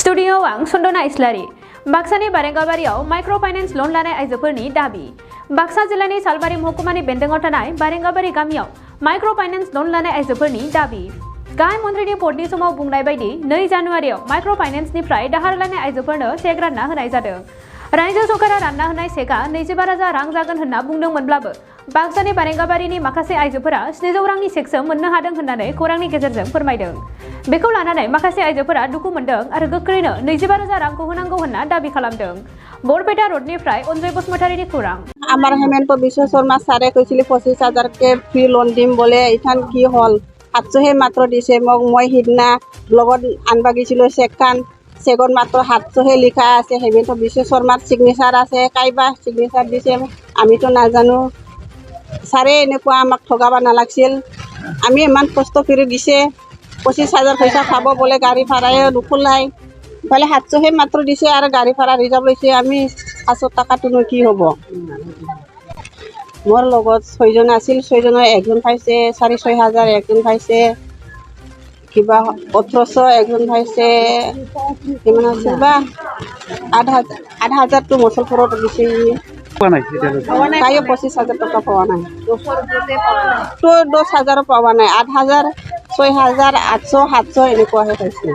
स्टुडिय'आव आं सन्दना इस्लारि बाक्सानि बारेंगाबारियाव micro' finance लन लानाय आइजोफोरनि दाबि बाक्सा जिल्लानि सालबारि महकुमानि बेन्दोंआव थानाय बारेंगाबारि गामियाव माइक्र' फाइनेन्स लन लानाय आइजोफोरनि दाबि गाहाय मन्थ्रिनि भटनि समाव बुंनाय बायदि 2 जानुवारियाव माइक्र' फाइनेन्सनिफ्राय दाहार लानाय आइजोफोरनो चेक रानना होनाय जादों। रायजो सरकारा रानना होनाय चेकआ 25,000 रां जागोन होनना बुंदोंमोनब्लाबो बाक्सानि बारेंगाबारिनि माखासे आइजोफोरा 700 रांनि चेकसो मोननो हादों होननानै खौरांनि गेजेरजों फोरमायदों। बेखौ लानानै माखासे आइजोफोरा दुखु मोनदों आरो गोख्रैनो 25,000 रांखौ होनांगौ होनना दाबि खालामदों। बरपेटा रडनिफ्राय अनजय बसुमतारीनि खौरां। আমার হেমেন্ত বিশ্ব শর্মা ছাৰে কৈছিলে 25,000কে ফ্ৰী লোন দিম বোলে ইথান কি হল 700হে মাত্ৰ দিছে মই সিদিনা ব্লগত আনবা গৈছিলোঁ চেকত মাত্ৰ 700হে লিখা আছে হেমেন্ত বিশ্ব শৰ্মাৰ চিগনেচাৰ আছে কাইবা চিগনেচাৰ দিছে আমিতো নাজানো ছাৰে এনেকুৱা আমাক ঠগাব নালাগিছিল আমি ইমান কষ্ট কৰি দিছে 25,000 পইচা খাব বোলে গাড়ী ভাড়াই নুখোলাই ইফালে 700হে মাত্ৰ দিছে আৰু গাড়ী ভাড়া ৰিজাৰ্ভ লৈছে আমি 500 টাকাটোনো কি হ'ব মোৰ লগত 6জন আছিল 6জনৰ একজন পাইছে 4,500 একজন পাইছে কিবা 1800 একজন পাইছে কিমান আছিল বা 8,000 টো মুছলপুৰত দিছে পোৱা নাই কাইও 25,000 টকা পোৱা নাই তো 10,000 পোৱা নাই 8,000 6,000 800 700 এনেকুৱাহে পাইছে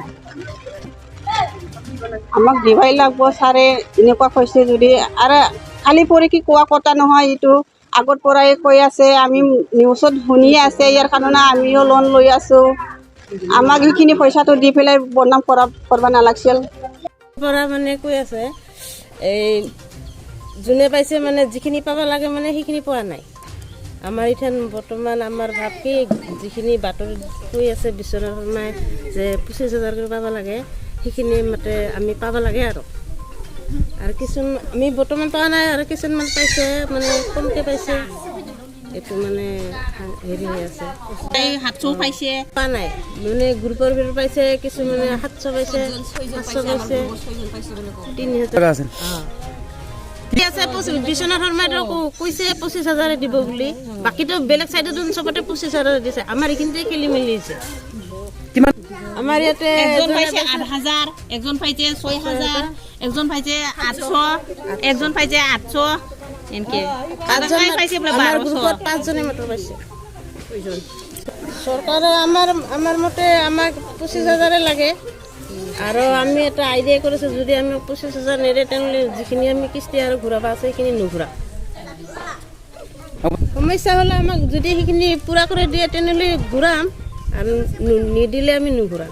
আমাক দিবাই লাগব ছাৰে এনেকুৱা কৈছে যদি আৰু খালি পৰি কি কোৱা কথা নহয় এইটো আগত পৰাই কৈ আছে আমি নিউজত শুনি আছে ইয়াৰ কাৰণে আমিও লোন লৈ আছোঁ আমাক এইখিনি পইচাটো দি পেলাই বদনাম কৰিব নালাগিছিল পৰা মানে কৈ আছে এই যোনে পাইছে মানে যিখিনি পাব লাগে মানে সেইখিনি পোৱা নাই আমাৰ ইথান বৰ্তমান আমাৰ ভাব কি যিখিনি বাতৰি কৈ আছে বিশ্বনাথ শৰ্মাই যে 25,000 কৰি পাব লাগে সেইখিনি মতে আমি পাব লাগে আৰু কিছুমান আমি বৰ্তমান পোৱা নাই আৰু কিছুমান পাইছে মানে কমকৈ পাইছে এইটো মানে হেৰি হৈ আছে 700 পাইছে পোৱা নাই মানে গ্ৰুপৰ ভিতৰত পাইছে কিছুমানে 700 পাইছে 500 পাইছে 3,000 আছে বিশ্বনাথ শৰ্মাই কৈছে 25,000 দিব বুলি বাকীতো বেলেগ চাইডত চবতে 25,000 দিছে আমাৰ এইখিনিতে খেলি মেলি হৈছে আমাৰ ইয়াতে একজন পাইছে 8,000 একজন পাইছে 6,000 একজন পাইছে 800 একজন পাইছে 800 এনকে পাঁচজন পাইছে বলে 1200 পাঁচজনে মাত্ৰ পাইছে চৰকাৰে আমাৰ মতে আমাক 25,000 লাগে আৰু আমি এটা আইডিয়া কৰিছোঁ যদি আমি 25,000 নেৰে তেনেহ'লে যিখিনি আমি কিস্তি আৰু ঘূৰাব আছে সেইখিনি নুঘূৰা সমস্যা হ'লে আমাক যদি সেইখিনি পূৰা কৰি দিয়ে তেনেহ'লে ঘূৰাম আৰু নিদিলে আমি নুঘূৰাম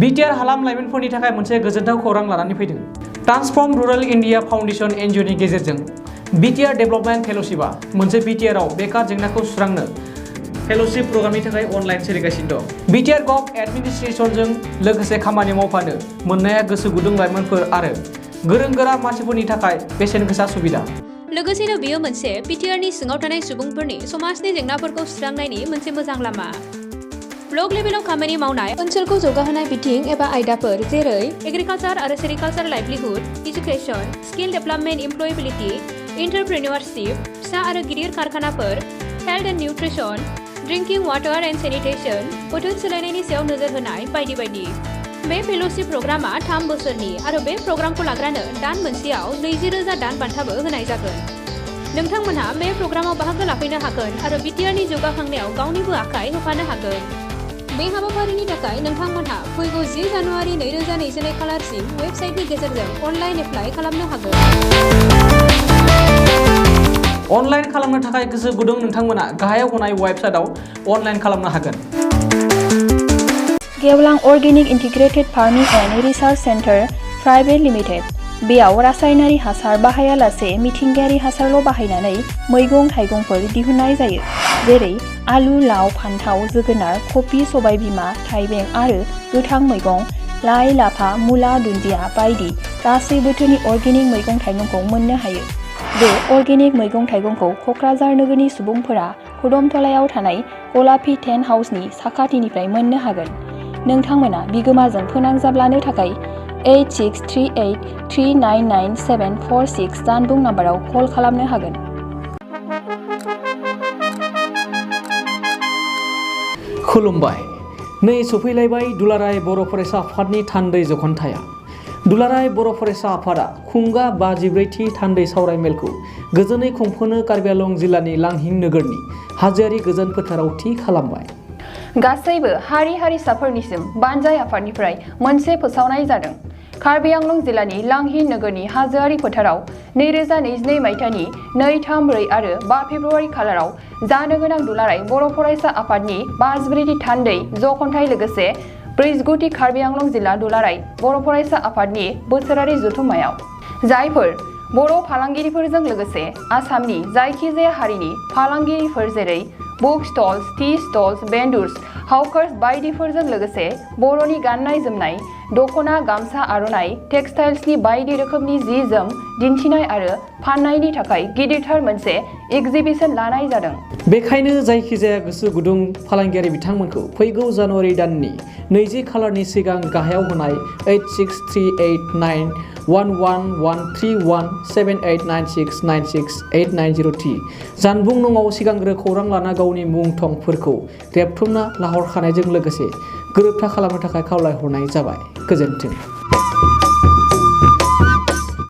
बिटिआर हालाम लाइमोनफोरनि थाखाय मोनसे गोजोनथाव खौरां लानानै फैदों ट्रान्सफर्म रुरल इन्डिया फाउन्डेशन एनजिअनि गेजेरजों बिटिआर डेभेलपमेन्ट फेल'शिपआ मोनसे बिटिआरआव बेकार जेंनाखौ सुस्रांनो फेल'शिप प्रग्रामनि थाखाय अनलाइन सोलिगासिनो दं बिटिआर गभ एडमिनिस्ट्रेशनजों लोगोसे खामानि मावफानो मोननाया गोसो गुदुं लाइमोनफोर आरो गोरों गोरा मानसिफोरनि थाखाय बेसेन गोसा सुबिदा लोगोसेनो बेयो मोनसे बिटिआरनि सिङाव थानाय सुबुंफोरनि समाजनि जेंनाफोरखौ सुस्रांनायनि मोनसे मोजां लामा ब्लक लेभेलाव खामानि मावनाय ओनसोलखौ जौगाहोनाय बिथिं एबा आयदाफोर जेरै एग्रिकालचार आरो sericulture livelihood education skill development employability entrepreneurship फिसा आरो गिदिर कारखानाफोर health and nutrition drinking water and sanitation बोथोर सोलायनायनि सायाव नोजोर होनाय बायदि बायदि बे फेल'शिप प्रग्रामा 3 बोसोरनि आरो बे प्रग्रामखौ लाग्रानो दान मोनसेयाव 20,000 दान बान्थाबो होनाय जागोन नोंथांमोनहा बे प्रग्रामाव बाहागो लाफैनो हागोन आरो बिटिआरनि जौगाखांनायाव गावनिबो आखाइ होफानो हागोन बे हाबाफारिनि थाखाय नोंथांमोनहा फैगौ 10 जानुवारि 2022 खालारसिम वेबसाइटनि गेजेरजों अनलाइन एप्लाइ खालामनो हागोन अनलाइन खालामनो थाखाय गोसो गुदुं नोंथांमोना गाहायाव होनाय वेबसाइटआव अनलाइन खालामनो हागोन गेवलां organic integrated farming and research centre private limited बेयाव रासायनारि हासार बाहायालासे मिथिंगायारि हासारल' बाहायनानै मैगं थाइगंफोर दिहुननाय जायो जेरै आलु लाव फान्थाव जोगोनार कफि सबायबिमा थाइबें आरो गोथां मैगं लाइ लाफा मुला दुन्दिया बायदि गासै बोथोरनि अर्गेनिक मैगं थाइगंखौ मोननो हायो बे अर्गेनिक मैगं थाइगंखौ क'क्राझार नोगोरनि सुबुंफोरा खुदमथलायाव थानाय गलापी टेन्ट हाउसनि साखाथिनिफ्राय मोननो हागोन नोंथांमोना बिगोमाजों फोनांजाब लानो थाखाय 8638399746 जानबुं नाम्बाराव कल खालामनो हागोन खुलुमबाय नै सफैलायबाय दुलाराय बर' फरायसा आफादनि थान्दै जखनथाया। दुलाराय बर' फरायसा आफादा खुंगा 54थि थान्दै सावरायमेलखौ गोजोनै खुंफुंनो कार्बि आंलं जिल्लानि लांहिं नोगोरनि हाजोआरि गोजोन फोथाराव थि खालामबाय। गासैबो हारि हारिसाफोरनिसिम बानजाय आफादनिफ्राय मोनसे फोसावनाय जादों। कार्बि आंलं जिल्लानि लांहिं नोगोरनि हाजोआरि फोथाराव 2022 मायथाइनि 2, 3, 4 आरो 5 फेब्रुआरि खालाराव जानो गोनां दुलाराय बर' फरायसा आफादनि 54थि थान्दै जखनथाय लोगोसे 49थि कार्बि आंलं जिल्ला दुलाराय बर' फरायसा आफादनि बोसोरारि जथुम्मायाव जायफोर बर' फालांगिरिफोरजों लोगोसे आसामनि जायखिजाया हारिनि फालांगिरिफोर जेरै book stalls, tea stalls, vendors, hawkers बायदिफोरजों लोगोसे बर'नि गाननाय जोमनाय, दख'ना, गामसा, आर'नाइ, टेक्सटाइल्सनि बायदि रोखोमनि जि जोम दिन्थिनाय आरो फाननायनि थाखाय गिदिरथार मोनसे एग्जिबिशन लानाय जादों। बेखायनो जायखिजाया गोसो गुदुं फालांगियारि बिथांमोनखौ फैगौ जानुवारि दाननि 20 खालारनि सिगां गाहायाव होनाय 863891131789696890T जानबुं नङाव सिगांग्रो खौरां लाना गावनि मुं थंफोरखौ रेबथुमना लाहरखानायजों लोगोसे गोरोबथा खालामनो थाखाय खावलायहरनाय जाबाय। गोजोन्थों।